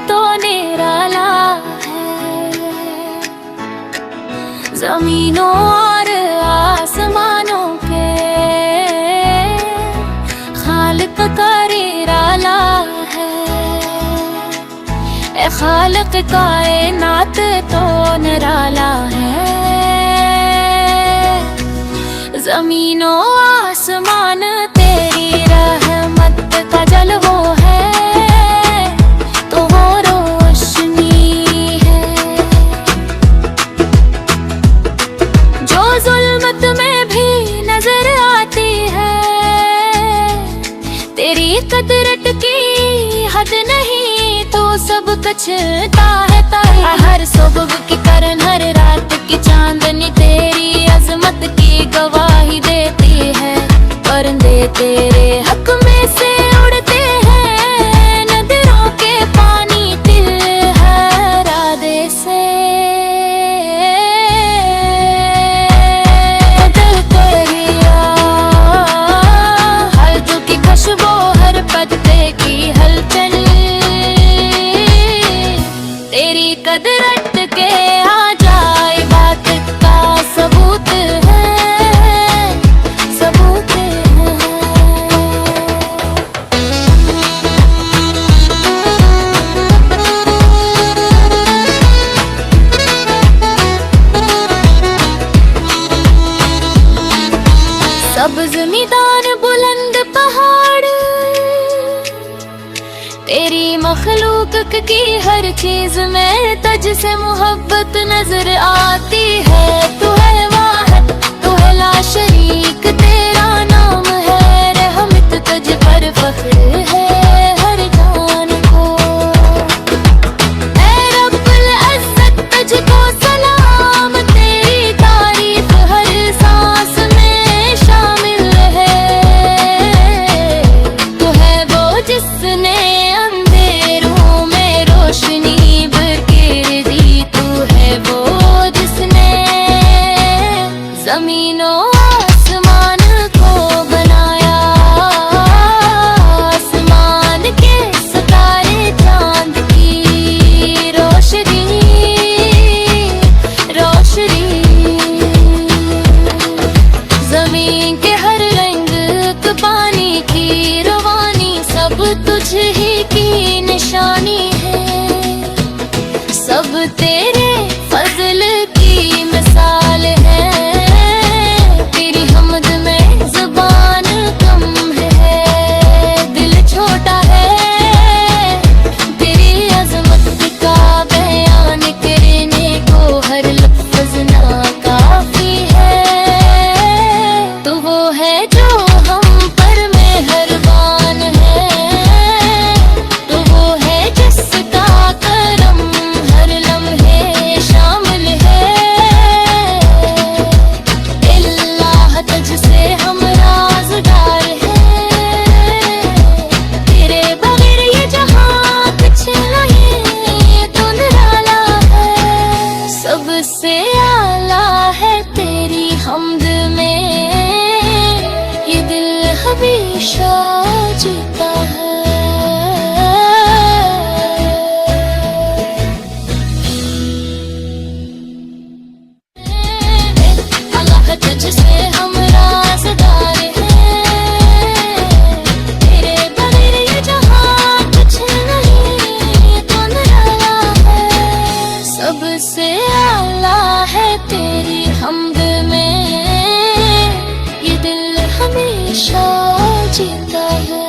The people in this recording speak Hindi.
तो निराला है। जमीनों और आसमानों के खालिक का निराला है। ए खालिक कायनात तो निराला है। जमीनों आसमान तेरी रहमत का जलवो है, तो वो रोशनी है। जो जुल्मत में भी नजर आती है, तेरी कुदरत की हद नहीं, तो सब कुछ ताहता है। हर सुबह की करन, हर रात की चांदनी तेरी अजमत की गवाही देती है। परिंदे तेरे हक में से उड़ते हैं, नदियों के पानी तिल है इरादे से। दिल तेरिया हल्क की खुशबू, हर पत्ते की हलचल तेरी कुदरत के अजाइबात का सबूत है, सबूत है। सब्ज़ मैदान, बुलंद पहाड़, तेरी मखलूक की हर चीज में तुझसे मोहब्बत नजर आती है। तू है वाहिद, तू है ला शरीक, तेरा नाम है रहमत, तुझ पर फख्र है हर जान को। ऐ रब्बुल इज्जत तुझको सलाम, तेरी तारीफ हर सांस में शामिल है। तू है वो जिसने अंधेरों में रोशनी बखेर दी, तू है वो जिसने जमीनों आसमान को बनाया। आसमान के सितारे, चांद की रोशनी, रोशनी। जमीन के हर रंग, पानी की रवानी, सब तुझ ही की निशानी है। सब तेरे फजल की मिसाल है। तेरी हमद में जुबान कम है, दिल छोटा है। तेरी अजमत का बयान करने को हर लफ्ज नाकाफी है। तो वो है जो हम पर मेहरबान है, तो वो है जिसका करम हर लम्हे शामिल है। इल्लाह तुझसे हम राज़दार हैं, तेरे बगैर ये जहां कुछ नहीं, तू निराला है। सबसे आला है तेरी हमद में, ये दिल हमेशा जीता है। अल्लाह तुझसे हम राज़दार हैं, तेरे बगैर ये जहां कुछ नहीं, तू निराला है। सबसे आला है तेरी हमद में, ये दिल हमेशा जीता है।